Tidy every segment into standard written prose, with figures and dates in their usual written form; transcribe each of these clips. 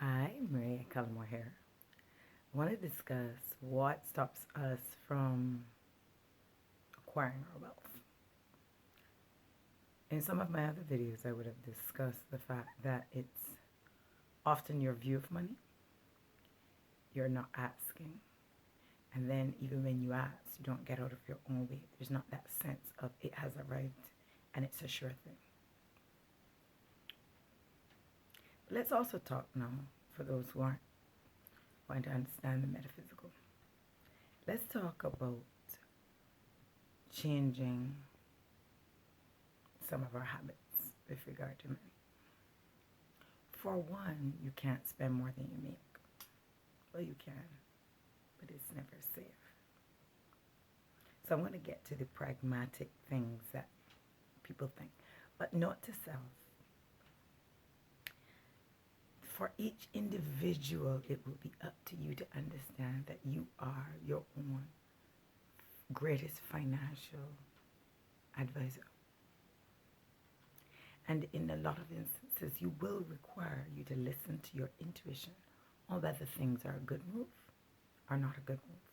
Hi, Maria Collymore here. I want to discuss what stops us from acquiring our wealth. In some of my other videos, I would have discussed the fact that it's often your view of money, you're not asking. And then even when you ask, you don't get out of your own way. There's not that sense of it has arrived and it's a sure thing. But let's also talk now, for those who aren't going to understand the metaphysical. Let's talk about changing some of our habits with regard to money. For one, you can't spend more than you make. Well, you can, but it's never safe. So I'm going to get to the pragmatic things that people think, but not to self. For each individual, it will be up to you to understand that you are your own greatest financial advisor. And in a lot of instances, you will require you to listen to your intuition on whether things are a good move or not a good move,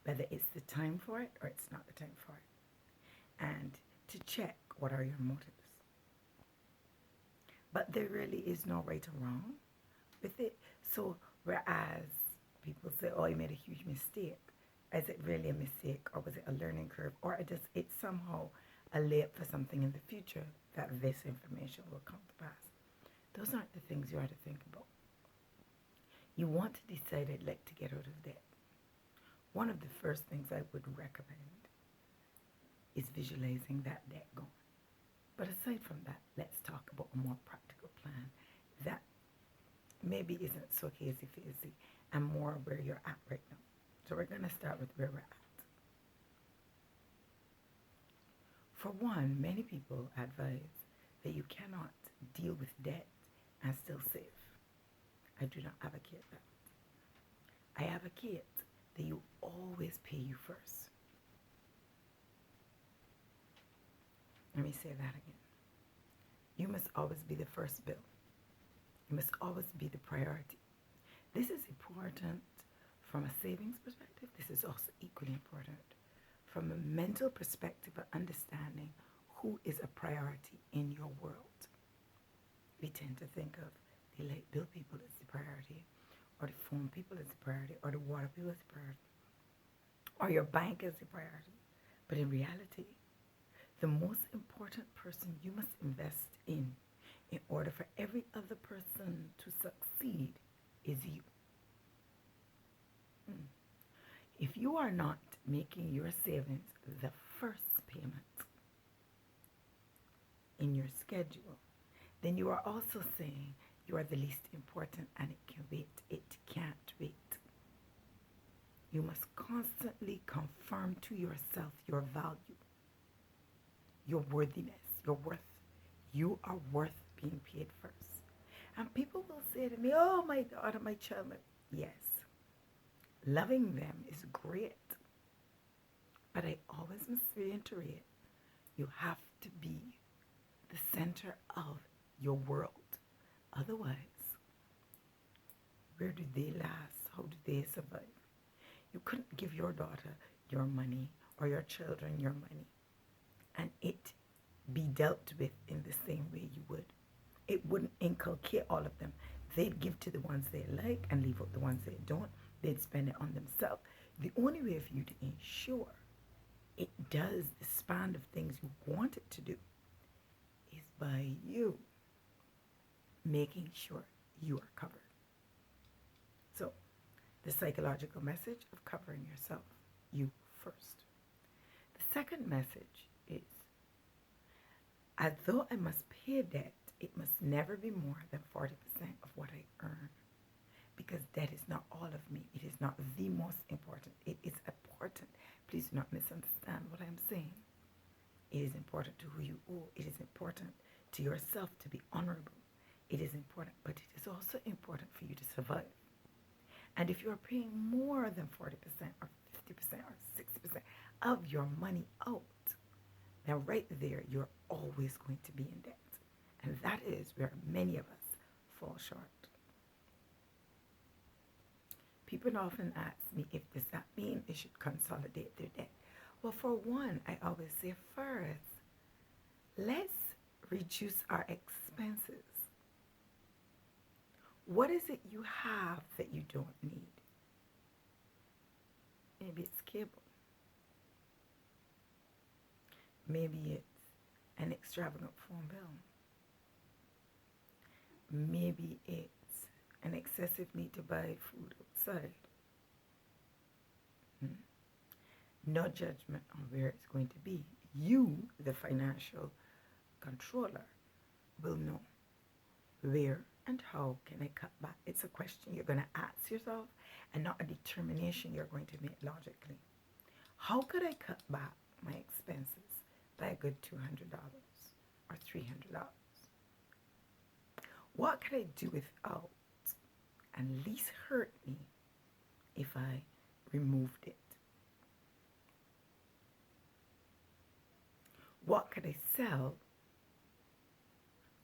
whether it's the time for it or it's not the time for it, and to check what are your motives. But there really is no right or wrong with it. So whereas people say, oh, you made a huge mistake, is it really a mistake, or was it a learning curve, or it's somehow a layup for something in the future that this information will come to pass? Those aren't the things you are to think about. You want to decide, I'd like to get out of debt. One of the first things I would recommend is visualizing that debt gone. But aside from that, let's talk about a more practical plan that maybe isn't so hazy-fazy and more where you're at right now. So we're going to start with where we're at. For one, many people advise that you cannot deal with debt and still save. I do not advocate that. I advocate that you always pay you first. Let me say that again. You must always be the first bill. You must always be the priority. This is important from a savings perspective. This is also equally important from a mental perspective of understanding who is a priority in your world. We tend to think of the light bill people as the priority, or the phone people as the priority, or the water bill as the priority, or your bank as the priority. But in reality, the most important person you must invest in order for every other person to succeed is you. If you are not making your savings the first payment in your schedule, then you are also saying you are the least important and it can wait. It can't wait. You must constantly confirm to yourself your value, your worthiness, your worth. You are worth being paid first. And people will say to me, oh, my daughter, my child. Yes, loving them is great. But I always must reiterate, you have to be the center of your world. Otherwise, where do they last? How do they survive? You couldn't give your daughter your money or your children your money and it be dealt with in the same way you would. It wouldn't inculcate all of them. They'd give to the ones they like and leave out the ones they don't. They'd spend it on themselves. The only way for you to ensure it does the span of things you want it to do is by you making sure you are covered. So, the psychological message of covering yourself, you first. The second message is, although I must pay debt, it must never be more than 40% of what I earn. Because debt is not all of me. It is not the most important. It is important. Please do not misunderstand what I'm saying. It is important to who you owe. It is important to yourself to be honorable. It is important, but it is also important for you to survive. And if you're paying more than 40% or 50% or 60% of your money out, then right there, you're always going to be in debt. And that is where many of us fall short. People often ask me if does that mean they should consolidate their debt. Well, for one, I always say first, let's reduce our expenses. What is it you have that you don't need? Maybe it's cable. Maybe it's an extravagant phone bill. Maybe it's an excessive need to buy food outside. No judgment on where it's going to be. You, the financial controller, will know where and how can I cut back. It's a question you're going to ask yourself and not a determination you're going to make logically. How could I cut back my expenses by a good $200 or $300? What could I do without and least hurt me if I removed it? What could I sell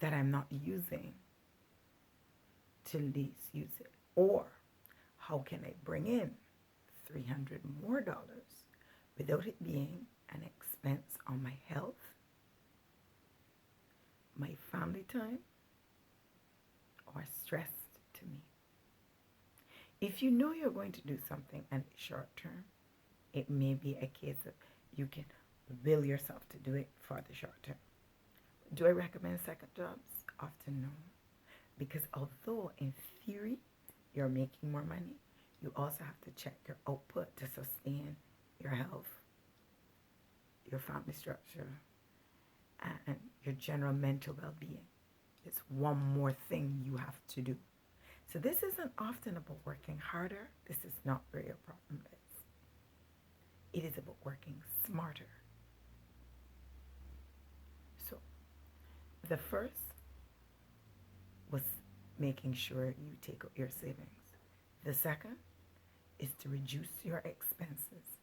that I'm not using to least use it? Or how can I bring in $300 more without it being an expense on my health, my family time, or stress to me? If you know you're going to do something and it's short term, it may be a case of you can will yourself to do it for the short term. Do I recommend second jobs? Often no. Because although in theory you're making more money, you also have to check your output to sustain your health, your family structure, and your general mental well-being. It's one more thing you have to do. So this isn't often about working harder. This is not where your problem is. It is about working smarter. So the first was making sure you take out your savings. The second is to reduce your expenses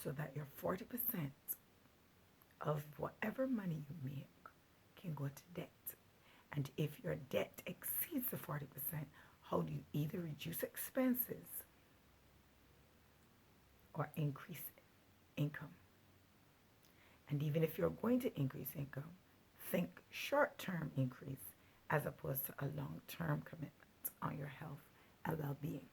so that your 40% of whatever money you make can go to debt. And if your debt exceeds the 40%, how do you either reduce expenses or increase income? And even if you're going to increase income, think short-term increase as opposed to a long-term commitment on your health and well-being.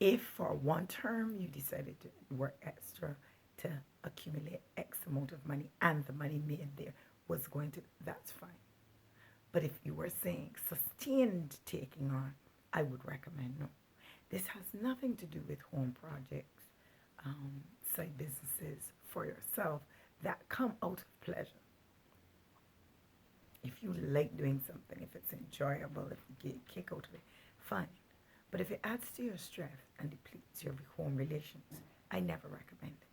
If for one term you decided to work extra to accumulate X amount of money and the money made there was going to, that's fine. But if you were saying sustained taking on, I would recommend no. This has nothing to do with home projects, side businesses for yourself that come out of pleasure. If you like doing something, if it's enjoyable, if you get a kick out of it, fine. But if it adds to your stress and depletes your home relations, I never recommend it.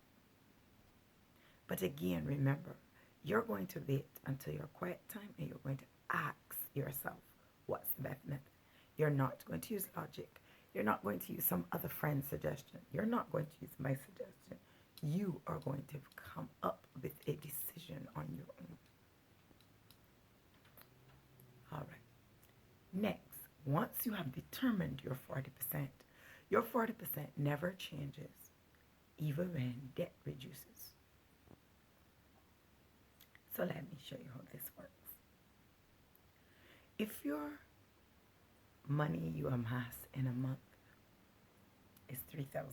But again, remember, you're going to wait until your quiet time and you're going to ask yourself, what's the best method? You're not going to use logic. You're not going to use some other friend's suggestion. You're not going to use my suggestion. You are going to come up with a decision on your own. All right. Next, once you have determined your 40% never changes, even when debt reduces. So let me show you how this works. If your money you amass in a month is $3,000,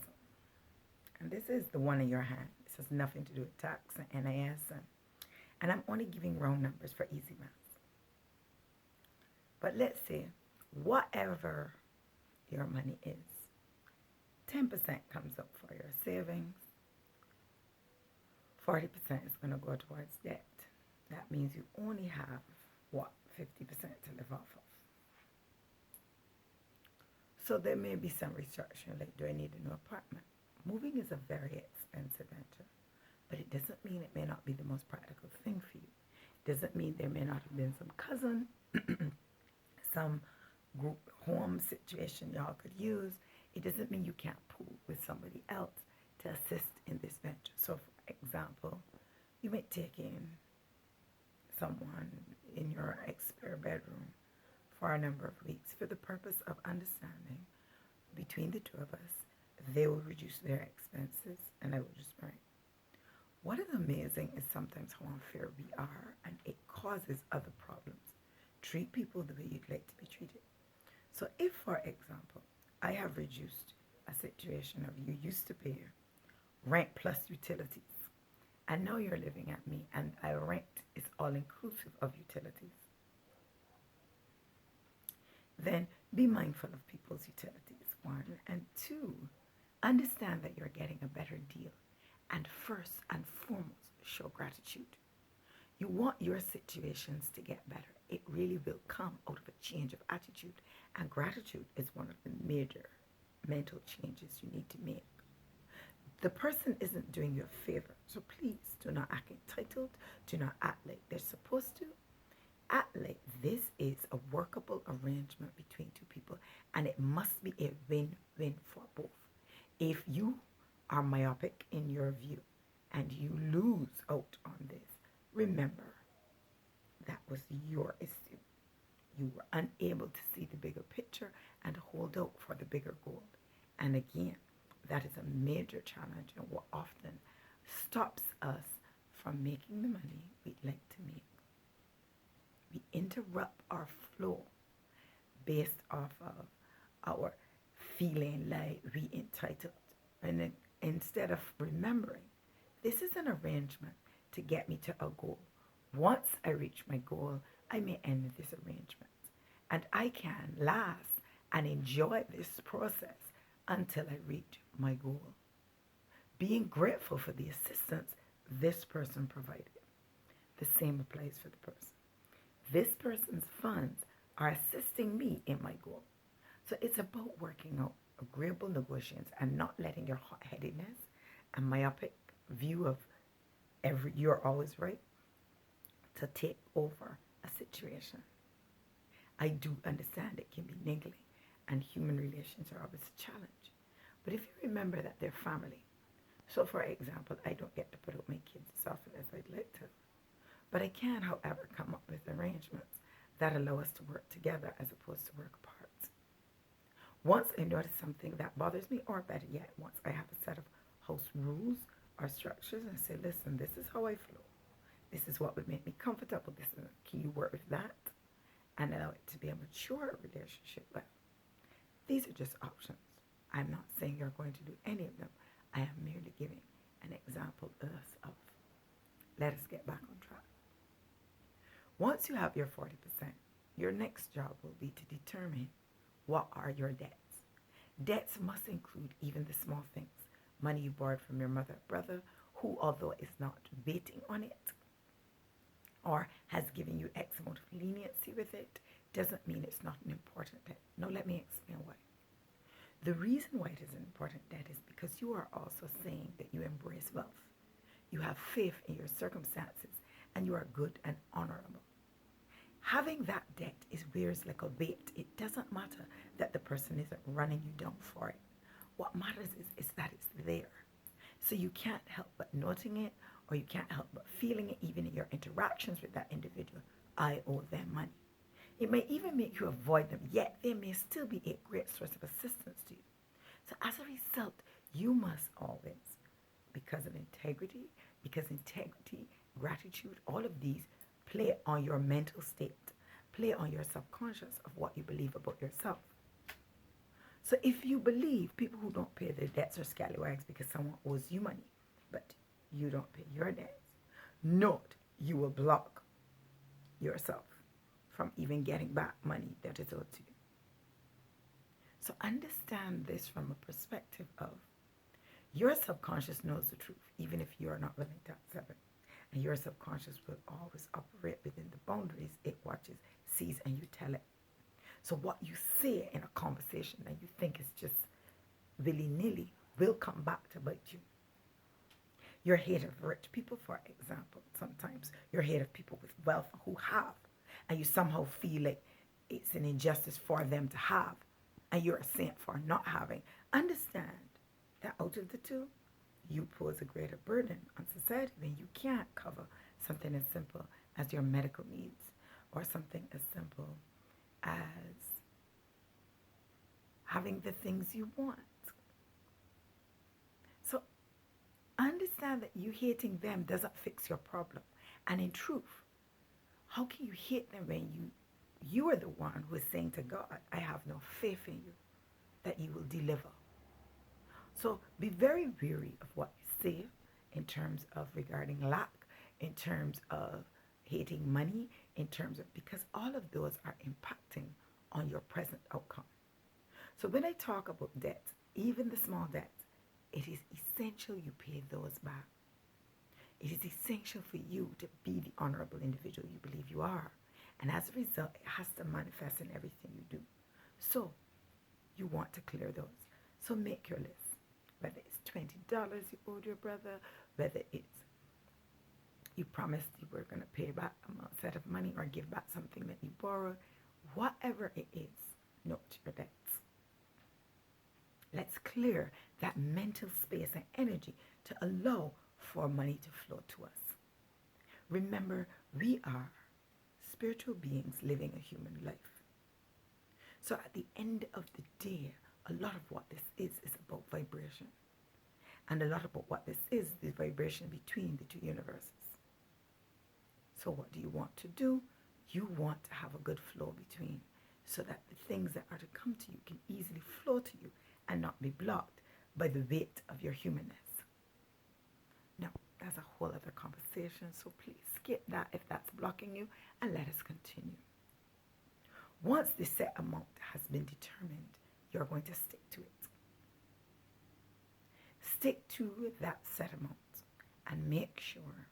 and this is the one in your hand, this has nothing to do with tax and NIS, and I'm only giving round numbers for easy math. But let's say whatever your money is, 10% comes up for your savings, 40% is going to go towards debt. That means you only have, 50% to live off of. So there may be some restructuring, like do I need a new apartment? Moving is a very expensive venture, but it doesn't mean it may not be the most practical thing for you. It doesn't mean there may not have been some cousin, some group home situation y'all could use. It doesn't mean you can't pool with somebody else to assist in this venture. So for example, you might take in someone in your spare bedroom for a number of weeks for the purpose of understanding between the two of us, they will reduce their expenses and I will just marry. What is amazing is sometimes how unfair we are and it causes other problems. Treat people the way you'd like to be treated. So if, for example, I have reduced a situation of you used to pay rent plus utilities, and now you're living at me and our rent is all inclusive of utilities, then be mindful of people's utilities, one. And two, understand that you're getting a better deal. And first and foremost, show gratitude. You want your situations to get better. It really will come out of a change of attitude. And gratitude is one of the major mental changes you need to make. The person isn't doing you a favor, so please do not act entitled. Do not act like they're supposed to. Act like this is a workable arrangement between two people, and it must be a win-win for both. If you are myopic in your view and you lose out on this, remember that was your issue. You were unable to see the bigger picture and hold out for the bigger goal. And again, that is a major challenge and what often stops us from making the money we'd like to make. We interrupt our flow based off of our feeling like we entitled. And then instead of remembering, this is an arrangement to get me to a goal. Once I reach my goal, I may end this arrangement. And I can last and enjoy this process until I reach my goal. Being grateful for the assistance this person provided. The same applies for the person. This person's funds are assisting me in my goal. So it's about working out agreeable negotiations and not letting your hot-headedness and myopic view of you're always right to take over a situation. I do understand it can be niggling and human relations are always a challenge. But if you remember that they're family, so for example, I don't get to put out my kids as often as I'd like to, but I can, however, come up with arrangements that allow us to work together as opposed to work apart. Once I notice something that bothers me, or better yet, once I have a set of house rules or structures and say, listen, this is how I flow. This is what would make me comfortable. Can you work with that? And allow it to be a mature relationship. Well, these are just options. I'm not saying you're going to do any of them. I am merely giving an example of let us get back on track. Once you have your 40%, your next job will be to determine what are your debts. Debts must include even the small things. Money you borrowed from your mother or brother, who although is not waiting on it or has given you X amount of leniency with it, doesn't mean it's not an important debt. Now let me explain why. The reason why it is an important debt is because you are also saying that you embrace wealth. You have faith in your circumstances and you are good and honorable. Having that debt is wears like a weight. It doesn't matter that the person isn't running you down for it. What matters is that it's there. So you can't help but noting it, or you can't help but feeling it even in your interactions with that individual. I owe them money. It may even make you avoid them, yet they may still be a great source of assistance to you. So as a result, you must always, because integrity, gratitude, all of these play on your mental state, play on your subconscious of what you believe about yourself. So if you believe people who don't pay their debts are scallywags because someone owes you money, but you don't pay your debts, note you will block yourself from even getting back money that is owed to you. So understand this from a perspective of your subconscious knows the truth, even if you are not willing to accept it. And your subconscious will always operate within the boundaries it watches, sees, and you tell it. So what you say in a conversation that you think is just willy-nilly will come back to bite you. You're hate of rich people, for example. Sometimes you're hate of people with wealth who have, and you somehow feel like it's an injustice for them to have, and you're a saint for not having. Understand that out of the two, you pose a greater burden on society when you can't cover something as simple as your medical needs or something as simple as having the things you want. So understand that you hating them doesn't fix your problem. And in truth, how can you hate them when you are the one who is saying to God, I have no faith in you that you will deliver. So be very wary of what you say in terms of regarding lack, in terms of hating money, in terms of, because all of those are impacting on your present outcome. So when I talk about debt, even the small debts, it is essential you pay those back. It is essential for you to be the honorable individual you believe you are. And as a result, it has to manifest in everything you do. So you want to clear those. So make your list. Whether it's $20 you owed your brother, whether it's you promised you were going to pay back a set of money or give back something that you borrowed, whatever it is, note your debts. Let's clear that mental space and energy to allow for money to flow to us. Remember, we are spiritual beings living a human life. So at the end of the day, a lot of what this is about vibration. And a lot about what this is the vibration between the two universes. So what do you want to do? You want to have a good flow between, so that the things that are to come to you can easily flow to you and not be blocked by the weight of your humanness. Now, that's a whole other conversation, so please skip that if that's blocking you, and let us continue. Once the set amount has been determined, you're going to stick to it. Stick to that set amount and make sure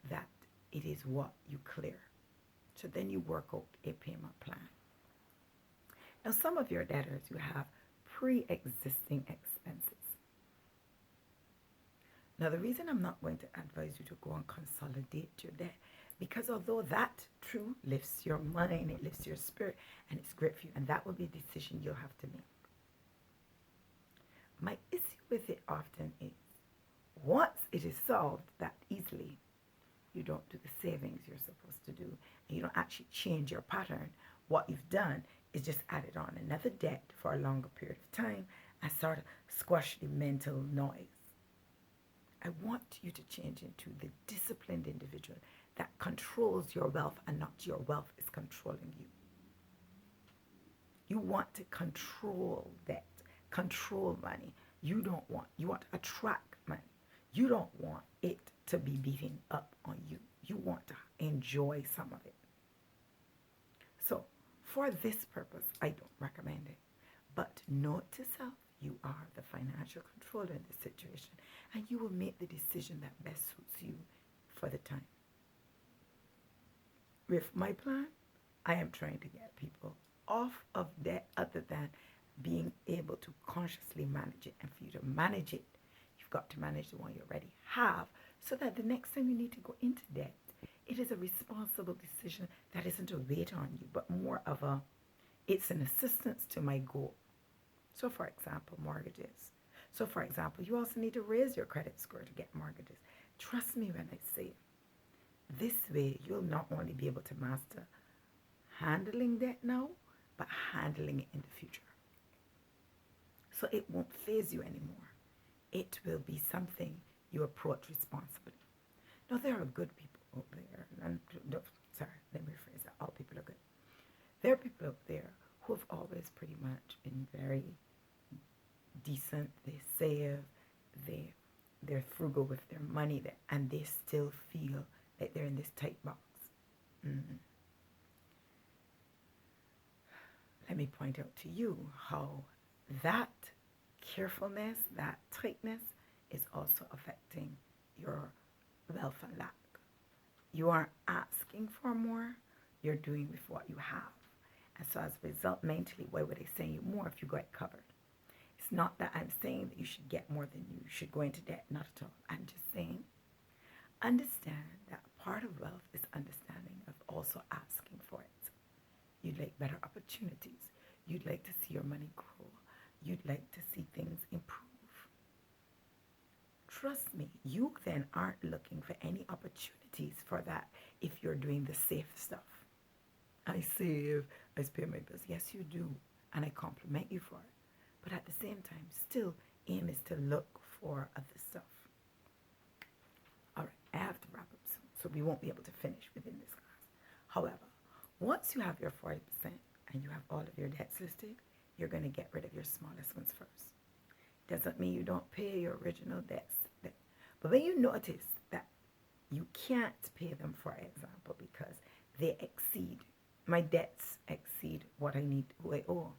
that it is what you clear. So then you work out a payment plan. Now, some of your debtors, you have pre-existing expenses. Now, the reason I'm not going to advise you to go and consolidate your debt, because although that true lifts your mind, it lifts your spirit, and it's great for you, and that will be a decision you'll have to make. My issue with it often is, once it is solved that easily, you don't do the savings you're supposed to do, and you don't actually change your pattern. What you've done is just added on another debt for a longer period of time and sort of squash the mental noise. I want you to change into the disciplined individual that controls your wealth and not your wealth is controlling you. You want to control debt, control money. You want to attract money. You don't want it to be beating up on you. You want to enjoy some of it. So for this purpose, I don't recommend it. But note to self, you are the financial controller in this situation, and you will make the decision that best suits you for the time. With my plan, I am trying to get people off of debt other than being able to consciously manage it. And for you to manage it, you've got to manage the one you already have, so that the next time you need to go into debt, it is a responsible decision that isn't a weight on you, but more of it's an assistance to my goal. So for example, mortgages. So for example, you also need to raise your credit score to get mortgages. Trust me when I say, this way you'll not only be able to master handling debt now, but handling it in the future. So it won't faze you anymore. It will be something you approach responsibly. Now, there are good people out there. And, let me rephrase that. All people are good. There are people out there who have always pretty much been very decent. They save. They're frugal with their money, and they still feel like they're in this tight box. Let me point out to you how that carefulness, that tightness, is also affecting your wealth and lack. You aren't asking for more, you're doing with what you have. And so as a result, mentally, why would I send you more if you got it covered? It's not that I'm saying that you should get more than you should go into debt, not at all. I'm just saying, understand that part of wealth is understanding of also asking for it. You'd like better opportunities. You'd like to see your money grow. You'd like to see things improve. Trust me, you then aren't looking for any opportunities for that if you're doing the safe stuff. I save, I pay my bills. Yes, you do. And I compliment you for it. But at the same time, still, aim is to look for other stuff. All right, I have to wrap up soon, so we won't be able to finish within this class. However, once you have your 40% and you have all of your debts listed, you're going to get rid of your smallest ones first. Doesn't mean you don't pay your original debts. But when you notice that you can't pay them, for example, because they exceed, my debts exceed what I need, who I owe,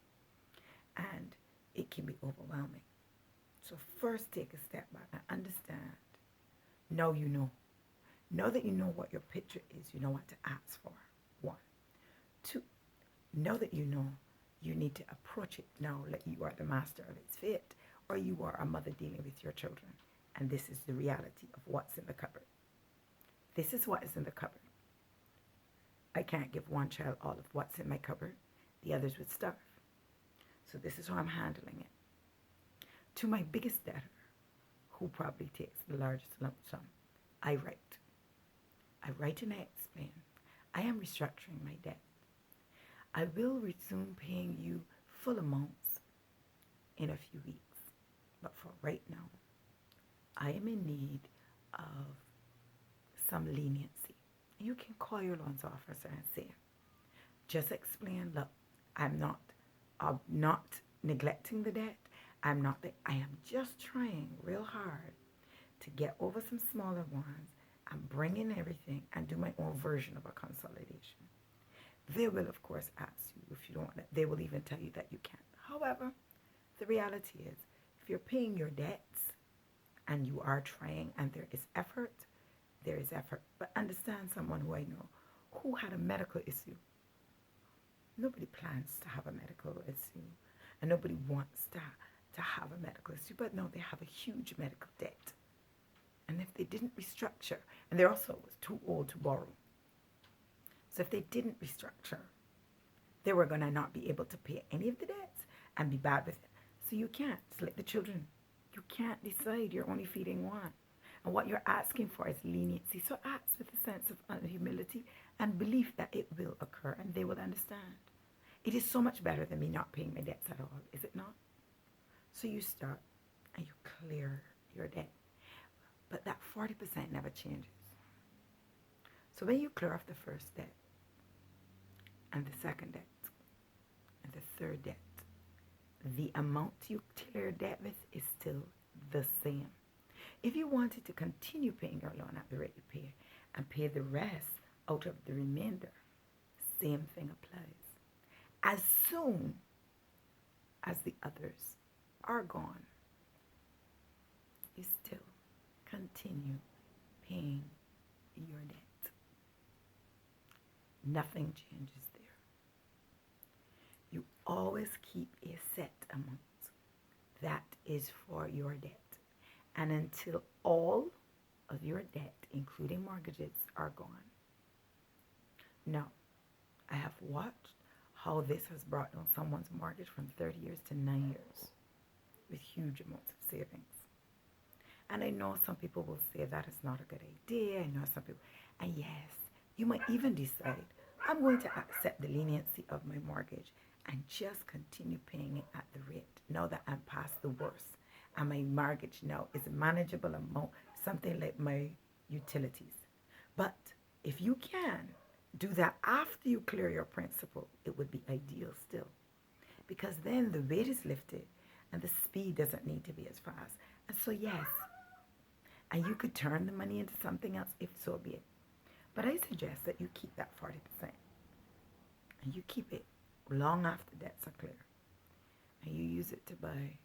and it can be overwhelming. So first take a step back and understand. Now you know. Know that you know what your picture is. You know what to ask for. 1. 2. Know that you know you need to approach it now like you are the master of its fate, or you are a mother dealing with your children. And this is the reality of what's in the cupboard. This is what is in the cupboard. I can't give one child all of what's in my cupboard. The others would starve. So this is how I'm handling it. To my biggest debtor, who probably takes the largest lump sum, I write. I write and I explain. I am restructuring my debt. I will resume paying you full amounts in a few weeks. But for right now, I am in need of some leniency. You can call your loans officer and say, just explain, look, I'm not neglecting the debt. I am just trying real hard to get over some smaller ones and bring in everything and do my own version of a consolidation. They will, of course, ask you if you don't want it. They will even tell you that you can't. However, the reality is, if you're paying your debts and you are trying and there is effort, there is effort. But understand someone who I know who had a medical issue. Nobody plans to have a medical issue, and nobody wants to have a medical issue, but no, they have a huge medical debt. And if they didn't restructure, and they also was too old to borrow. So if they didn't restructure, they were going to not be able to pay any of the debts and be bad with it. So you can't. It's like the children. You can't decide. You're only feeding one. And what you're asking for is leniency. So ask with a sense of humility and belief that it will occur and they will understand. It is so much better than me not paying my debts at all, is it not? So you start and you clear your debt. But that 40% never changes. So when you clear off the first debt, and the second debt, and the third debt, the amount you clear debt with is still the same. If you wanted to continue paying your loan at the rate you pay and pay the rest out of the remainder, same thing applies. As soon as the others are gone, you still continue paying your debt. Nothing changes there. You always keep a set amount that is for your debt. And until all of your debt, including mortgages, are gone. Now, I have watched how this has brought down someone's mortgage from 30 years to 9 years with huge amounts of savings. And I know some people will say that is not a good idea. I know some people, and yes, you might even decide, I'm going to accept the leniency of my mortgage and just continue paying it at the rate now that I'm past the worst. And my mortgage now is a manageable amount, something like my utilities. But if you can do that after you clear your principal, it would be ideal still. Because then the weight is lifted and the speed doesn't need to be as fast. And so yes, and you could turn the money into something else if so be it. But I suggest that you keep that 40%. And you keep it long after debts are clear. And you use it to buy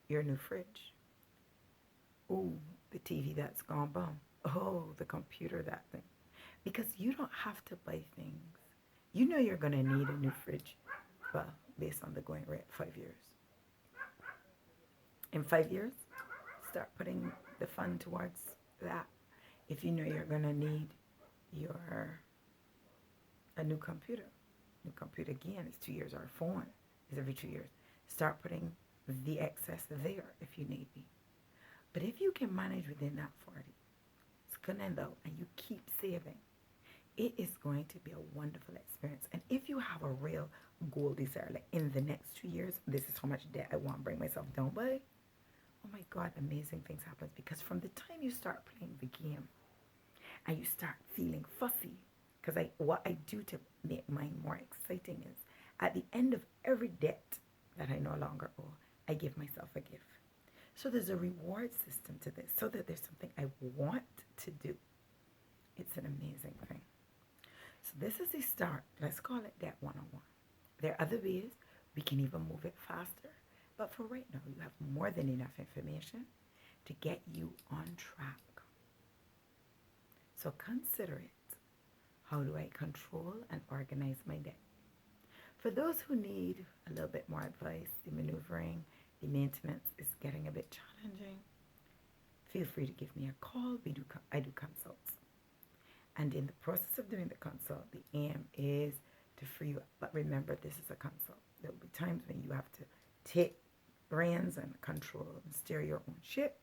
your new fridge. Oh, the TV that's gone bum. Oh, the computer, that thing. Because you don't have to buy things. You know you're going to need a new fridge, well, based on the going rate, 5 years. In 5 years, start putting the fund towards that. If you know you're going to need a new computer. New computer, again, is 2 years. Or a phone is every 2 years. Start putting the excess there if you need be. But if you can manage within that 40, it's going to end out and you keep saving. It is going to be a wonderful experience. And if you have a real goal desire, like in the next 2 years, this is how much debt I want to bring myself down by. Oh my God, amazing things happen, because from the time you start playing the game and you start feeling fussy, because what I do to make mine more exciting is at the end of every debt that I no longer owe, I give myself a gift. So there's a reward system to this, so that there's something I want to do. It's an amazing thing. So this is the start. Let's call it Debt 101. There are other ways we can even move it faster. But for right now, you have more than enough information to get you on track. So consider it. How do I control and organize my debt? For those who need a little bit more advice, the maneuvering, the maintenance is getting a bit challenging, feel free to give me a call. I do consults. And in the process of doing the consult, the aim is to free you up. But remember, this is a consult. There will be times when you have to take reins and control and steer your own ship.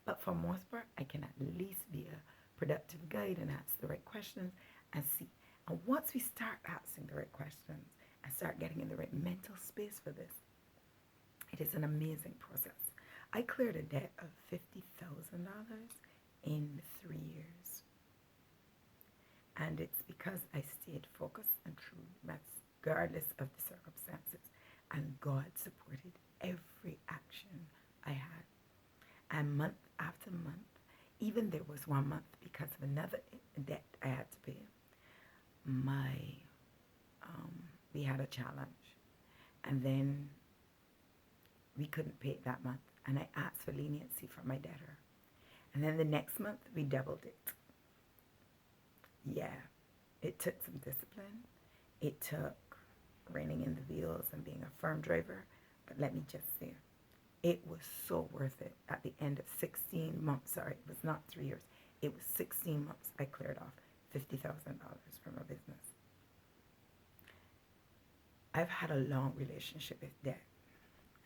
But for most part, I can at least be a productive guide and ask the right questions and see. And once we start asking the right questions and start getting in the right mental space for this, it is an amazing process. I cleared a debt of $50,000 in 3 years. And it's because I stayed focused and true, regardless of the circumstances. And God supported every action I had. And month after month, even there was one month because of another debt I had to pay. We had a challenge. And then we couldn't pay it that month. And I asked for leniency from my debtor. And then the next month, we doubled it. Yeah, it took some discipline. It took reining in the wheels and being a firm driver. But let me just say, it was so worth it. At the end of 16 months, sorry, it was not 3 years. It was 16 months I cleared off $50,000 from a business. I've had a long relationship with debt,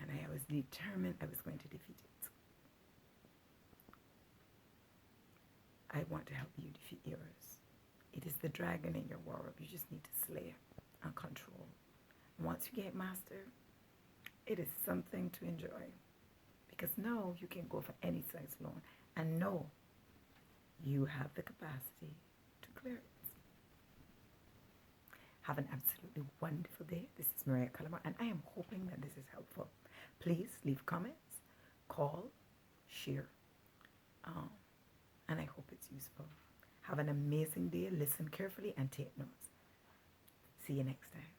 and I was determined I was going to defeat it. I want to help you defeat yours. It is the dragon in your world. You just need to slay it and control. Once you get mastered, it is something to enjoy. Because now you can go for any size loan and know you have the capacity to clear it. Have an absolutely wonderful day. This is Maria Collymore, and I am hoping that this is helpful. Please leave comments, call, share, and I hope it's useful. Have an amazing day. Listen carefully and take notes. See you next time.